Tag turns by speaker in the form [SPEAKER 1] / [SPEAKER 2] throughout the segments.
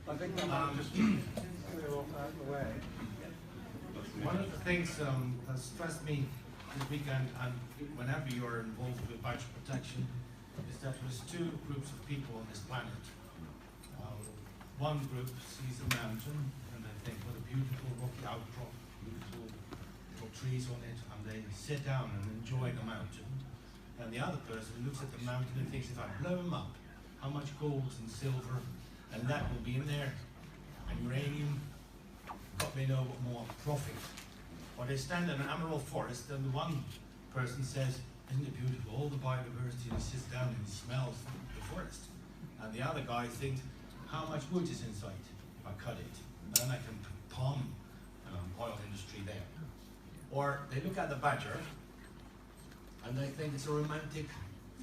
[SPEAKER 1] I think that might just clear off out of the way.
[SPEAKER 2] One of the things that stressed me this weekend, and whenever you're involved with badger protection, is that there's two groups of people on this planet. One group sees a mountain and they think, what a beautiful rocky outcrop, beautiful trees on it, and they sit down and enjoy the mountain. And the other person looks at the mountain and thinks, if I blow them up, how much gold and silver and that will be in there, and uranium, God may know what more profit. Or they stand in an emerald forest and the one person says, isn't it beautiful, all the biodiversity, and he sits down and he smells the forest. And the other guy thinks, how much wood is inside if I cut it? And then I can put palm oil industry there. Or they look at the badger and they think it's a romantic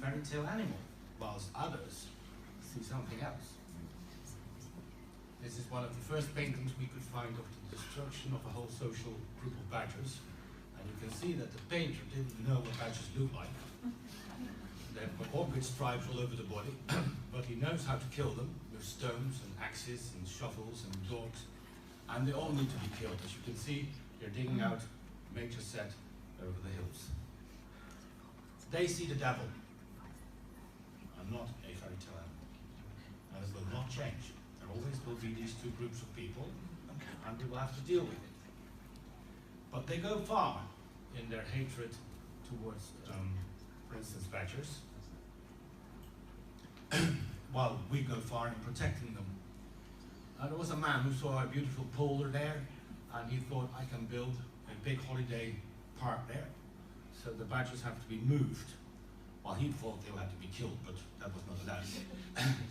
[SPEAKER 2] fairy tale animal, whilst others see something else. This is one of the first paintings we could find of the destruction of a whole social group of badgers. And you can see that the painter didn't know what badgers look like. They've got orbit stripes all over the body, but he knows how to kill them with stones and axes and shovels and dogs. And they all need to be killed. As you can see, they're digging out Major Sett over the hills. They see the devil. I'm not a fairy tale animal. And it will not change. There always will be these two groups of people, and we will have to deal with it. But they go far in their hatred towards, for instance, badgers, while we go far in protecting them. There was a man who saw a beautiful polar there, and he thought, I can build a big holiday park there, so the badgers have to be moved. Well, he thought they had to be killed, but that was not allowed.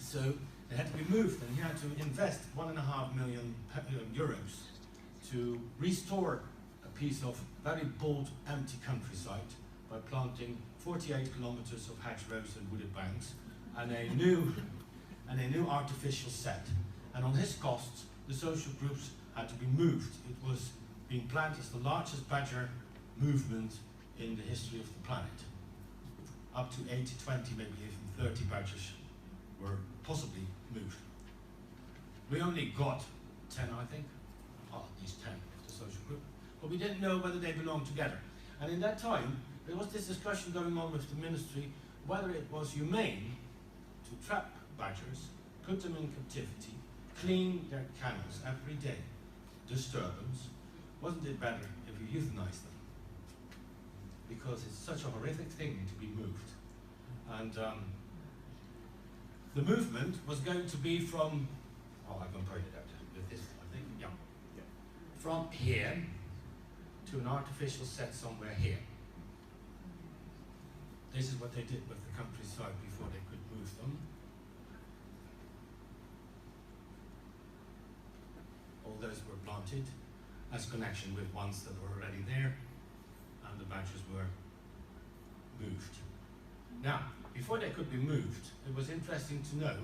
[SPEAKER 2] So they had to be moved, and he had to invest €1.5 million to restore a piece of very bold, empty countryside by planting 48 kilometers of hedgerows and wooded banks and a new artificial Sett. And on his costs, the social groups had to be moved. It was being planned as the largest badger movement in the history of the planet. Up to 80, 20, maybe even 30 badgers were possibly moved. We only got 10, I think, at least 10 of the social group, but we didn't know whether they belonged together. And in that time, there was this discussion going on with the ministry whether it was humane to trap badgers, put them in captivity, clean their kennels every day, disturbance. Wasn't it better if we euthanized them? Because it's such a horrific thing to be moved. And the movement was going to be from, oh, I can point it out with this, I think, yeah. From here to an artificial Sett somewhere here. This is what they did with the countryside before they could move them. All those were planted as connection with ones that were already there, and the badgers were moved. Now, before they could be moved, it was interesting to know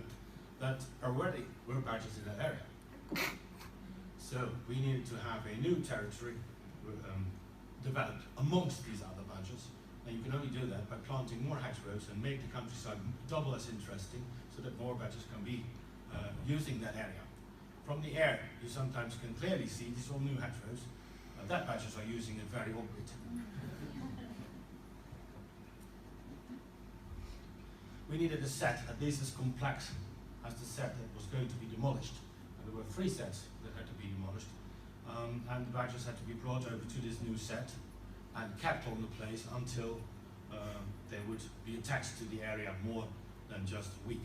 [SPEAKER 2] that already were badgers in that area. So we needed to have a new territory developed amongst these other badgers, and you can only do that by planting more hedgerows and make the countryside double as interesting so that more badgers can be using that area. From the air, you sometimes can clearly see these all new hedgerows, that badgers are using it very orbit. We needed a Sett at least as complex as the Sett that was going to be demolished. And there were 3 Setts that had to be demolished. And the badgers had to be brought over to this new Sett and kept on the place until they would be attached to the area more than just a week.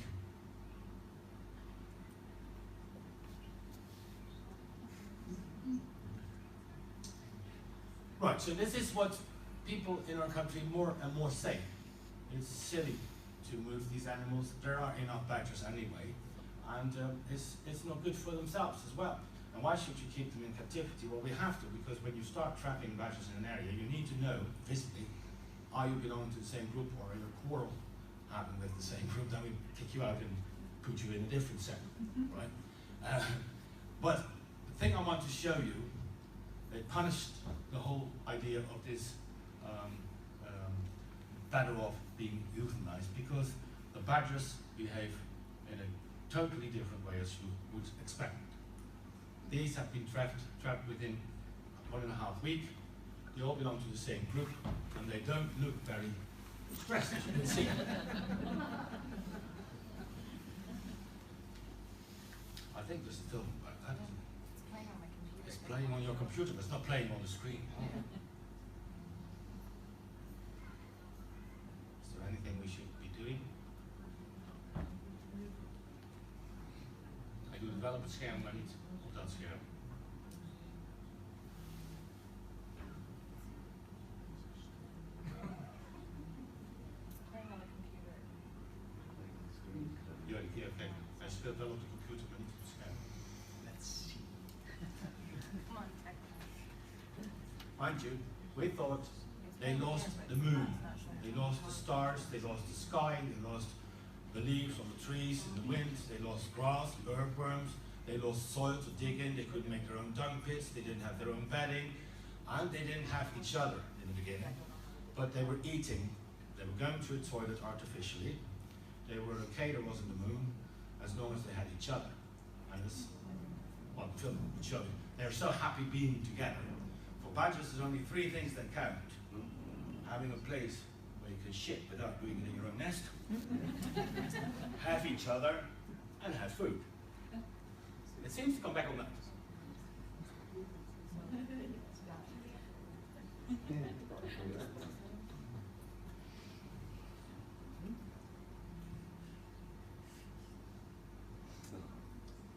[SPEAKER 2] Right, so this is what people in our country more and more say. It's silly to move these animals. There are enough badgers anyway, and it's not good for themselves as well. And why should you keep them in captivity? Well, we have to, because when you start trapping badgers in an area, you need to know, visibly, are you belonging to the same group, or are you a quarrel having with the same group? Then we kick you out and put you in a different Sett, right? But the thing I want to show you, they punished the whole idea of this better off being euthanized, because the badgers behave in a totally different way as you would expect. These have been trapped within 1.5 weeks. They all belong to the same group, and they don't look very stressed, as you can see. I think there's still, it's playing on your computer, but it's not playing on the screen. Is there anything we should be doing? I do develop een scherm, maar niet op dat scherm. Ja, kijk, hij speelt wel op de computer, maar niet op het scherm. Let's see. Mind you, we thought they lost the moon, they lost the stars, they lost the sky, they lost the leaves on the trees, in the wind, they lost grass, earthworms, they lost soil to dig in, they couldn't make their own dung pits, they didn't have their own bedding, and they didn't have each other in the beginning. But they were eating, they were going to a toilet artificially, they were okay, there wasn't the moon, as long as they had each other. And this, well, the film would show you, they're so happy being together. For badgers, there's only 3 things that count. Having a place where you can shit without doing it in your own nest, have each other, and have food. It seems to come back on that.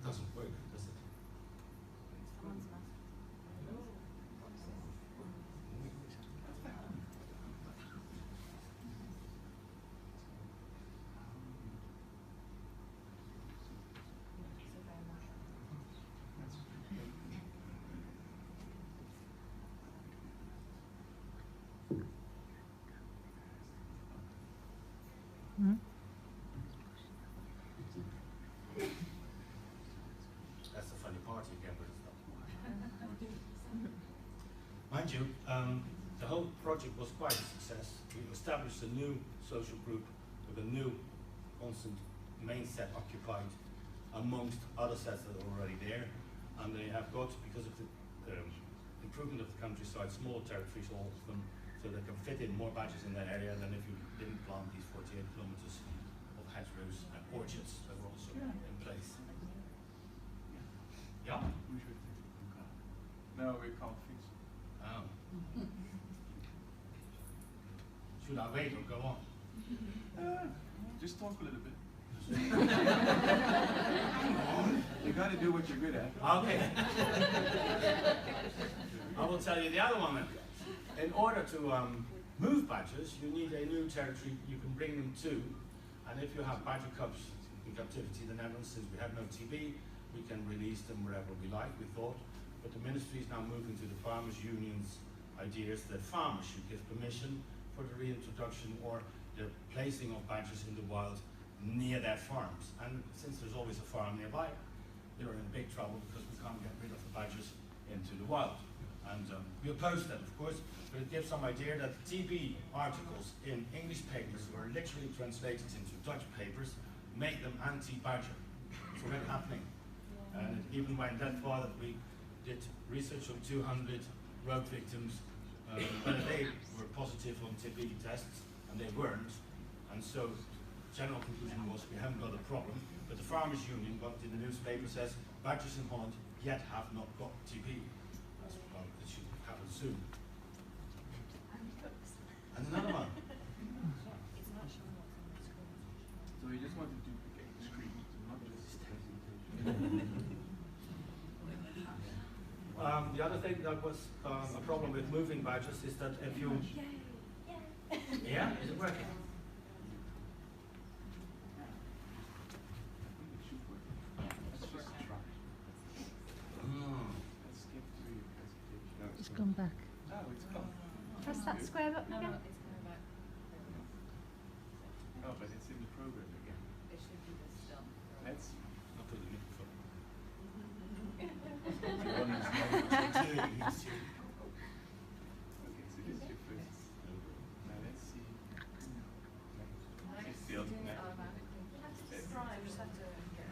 [SPEAKER 2] Doesn't work, does it? That's the funny part again, but it's not. Mind you, the whole project was quite a success. We established a new social group with a new constant main set occupied amongst other sets that are already there. And they have got, because of the improvement of the countryside, small territories, all of them, so they can fit in more badgers in that area than if you didn't plant these 48 kilometers of hedgerows and orchards that were also in place. Yeah?
[SPEAKER 1] We should. No, we can't fix it.
[SPEAKER 2] Oh. Should I wait or go on?
[SPEAKER 1] Just talk a little bit. You got to do what you're good at.
[SPEAKER 2] Okay. I will tell you the other one then. In order to move badgers, you need a new territory you can bring them to. And if you have badger cubs in captivity in the Netherlands, since we have no TB, we can release them wherever we like, we thought. But the ministry is now moving to the farmers' unions' ideas that farmers should give permission for the reintroduction or the placing of badgers in the wild near their farms. And since there's always a farm nearby, they're in big trouble because we can't get rid of the badgers into the wild. And we oppose that, of course, but it gives some idea that TB articles in English papers were literally translated into Dutch papers, make them anti-badger. It's already happening. And it even went that far that we did research on 200 road victims, whether they were positive on TB tests, and they weren't. And so, general conclusion was we haven't got a problem, but the Farmers Union, what in the newspaper says, badgers in Holland yet have not got TB. That's, well, it should happen soon. And another one.
[SPEAKER 1] So you just want to duplicate the screen, not just
[SPEAKER 2] the other thing that was a problem with moving badgers is that if you... Yeah, is it working?
[SPEAKER 3] It's gone back.
[SPEAKER 1] Oh, it's gone.
[SPEAKER 3] Press that square button again.
[SPEAKER 1] Oh, but it's in the program again.
[SPEAKER 4] It should be this still.
[SPEAKER 1] Let's
[SPEAKER 2] I'll put the microphone.
[SPEAKER 1] okay, so this is your first. Now let's see. It's still
[SPEAKER 4] Doing it automatically.
[SPEAKER 1] Let's-
[SPEAKER 4] Just have to get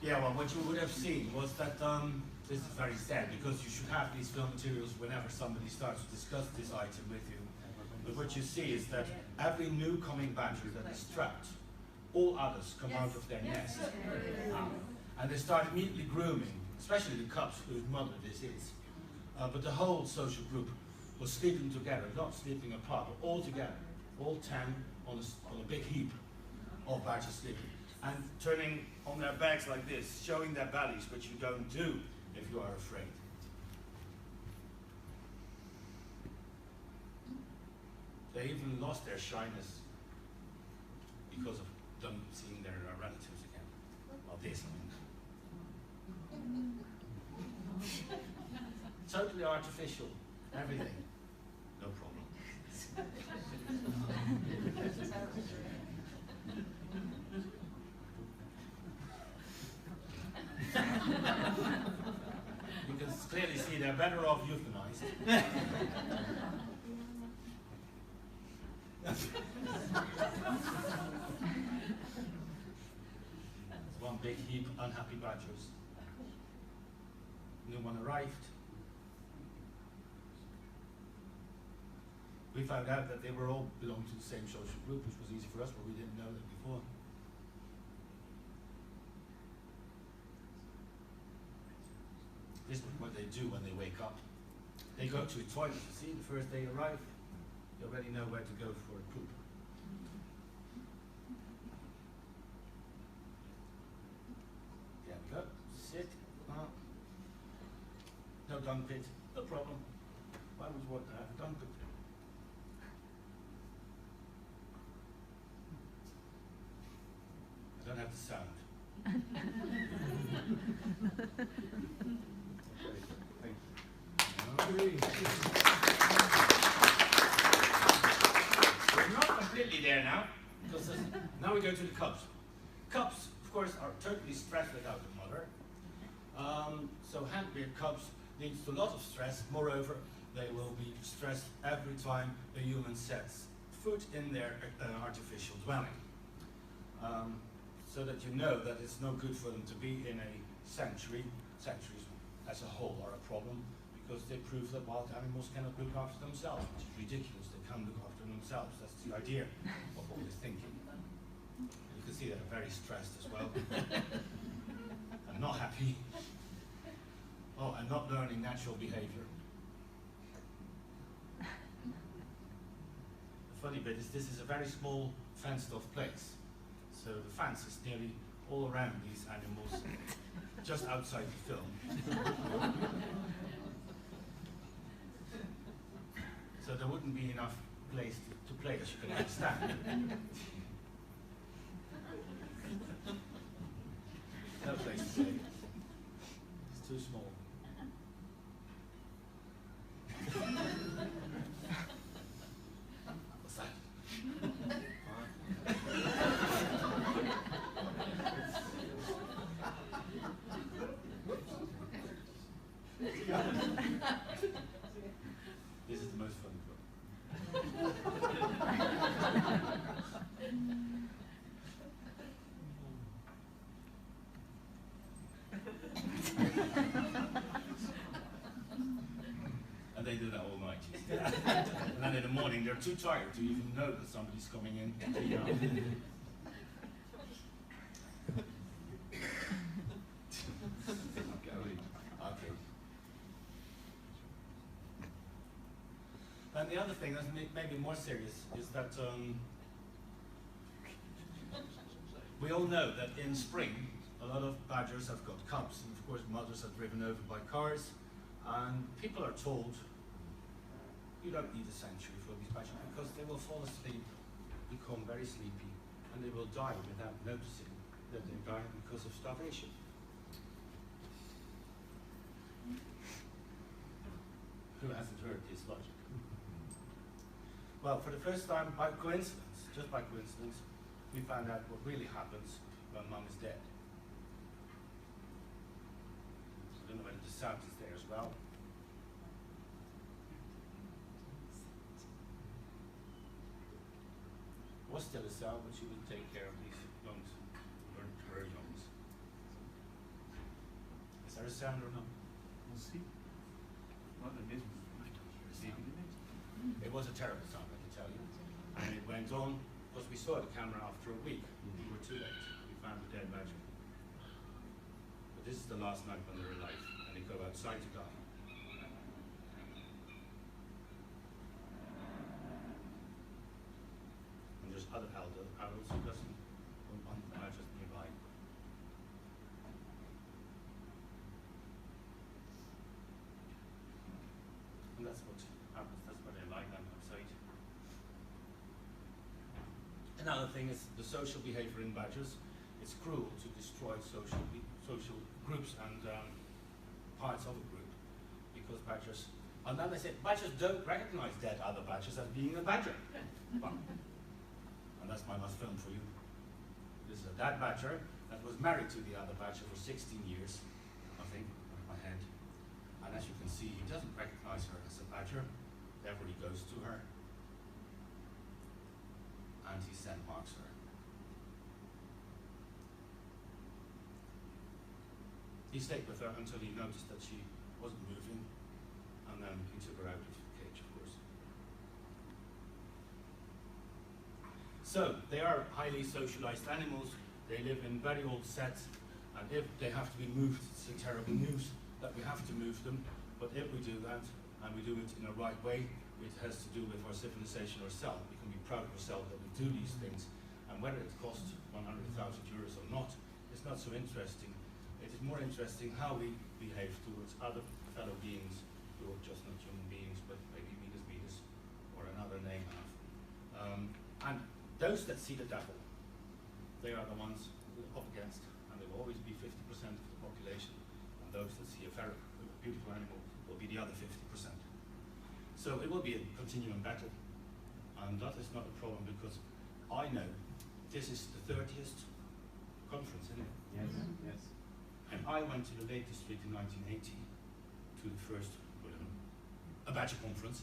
[SPEAKER 2] Yeah, well, what you would have seen was that, this is very sad, because you should have these film materials whenever somebody starts to discuss this item with you. But what you see is that every new coming badger that is trapped, all others come out of their nest. And they start immediately grooming, especially the cubs whose mother this is. But the whole social group was sleeping together, not sleeping apart, but all together, all 10 on a big heap of badgers sleeping. And turning on their backs like this, showing their bellies, which you don't do if you are afraid. They even lost their shyness because of them seeing their relatives again. Well, this one. Totally artificial, everything. No problem. You can clearly see they're better off euthanized. It's one big heap, unhappy badgers. New one arrived. We found out that they were all belonged to the same social group, which was easy for us, but we didn't know that before. This is what they do when they wake up. They go to a toilet, you see, the first day they arrive, they already know where to go for a poop. There we go, sit, no dung pit, no problem. Why would you want to have a dung pit? I don't have the sound. We're not completely there now, because now we go to the cubs. Cubs, of course, are totally stressed without a mother. So hand-reared cubs leads to a lot of stress. Moreover, they will be stressed every time a human sets foot in their artificial dwelling. So that you know that it's no good for them to be in a sanctuary. Sanctuaries as a whole are a problem because they prove that wild animals cannot look after themselves, which is ridiculous. They can't look after themselves. That's the idea of all this thinking. You can see they're very stressed as well. And not happy. Oh, and not learning natural behavior. The funny bit is this is a very small fenced-off place. So the fence is nearly all around these animals, just outside the film. So there wouldn't be enough place to play, as you can understand. No place to play. It's too small. What's that? This is the most fun club. And they do that all night. And then in the morning they're too tired to even know that somebody's coming in. Okay. And the other thing that's maybe more serious is that we all know that in spring a lot of badgers have got cubs, and of course mothers are driven over by cars, and people are told you don't need a sanctuary for these badgers because they will fall asleep, become very sleepy, and they will die without noticing that they die because of starvation. Who hasn't heard this logic? Well, for the first time, by coincidence, just by coincidence, we found out what really happens when mum is dead. I don't know whether the sound is there as well. Was still a cell, but she would take care of these youngs, her youngs. there a sound or no?
[SPEAKER 1] We'll see. Not in this one. Maybe the next one.
[SPEAKER 2] It was a terrible sound, I can tell you. And it went on, because we saw the camera after a week. We were too late. We found the dead badger. But this is the last night when they're alive, and they go outside to die. And there's other adults who doesn't want the badgers nearby. And that's what happens, that's what they like them outside. Another thing is the social behavior in badgers. It's cruel to destroy social groups and parts of a group, because badgers, and then they say badgers don't recognize dead other badgers as being a badger. Well, and that's my last film for you. This is a dead badger that was married to the other badger for 16 years, I think, on my head. And as you can see, he doesn't recognize her as a badger. Whenever he goes to her, and he scent marks her. He stayed with her until he noticed that she wasn't moving, and then he took her out of the cage, of course. So, they are highly socialized animals. They live in very old sets, and if they have to be moved, it's a terrible news that we have to move them. But if we do that, and we do it in a right way, it has to do with our civilization ourselves. We can be proud of ourselves that we do these things, and whether it costs 100,000 euros or not, it's not so interesting. It is more interesting how we behave towards other fellow beings who are just not human beings, but maybe Midas or another name have. And those that see the devil, they are the ones up against, and they will always be 50% of the population. And those that see a ferret, a beautiful animal, will be the other 50%. So it will be a continuing battle, and that is not a problem, because I know this is the 30th conference, isn't it?
[SPEAKER 1] Yes. Yes.
[SPEAKER 2] And I went to the Lake District in 1980 to the first a badger conference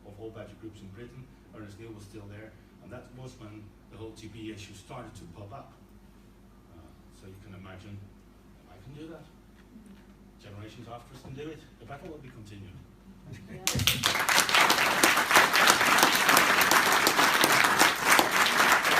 [SPEAKER 2] of all badger groups in Britain. Ernest Neal was still there, and that was when the whole TB issue started to pop up. So you can imagine, I can do that. Generations after us can do it. The battle will be continued.
[SPEAKER 3] Yeah.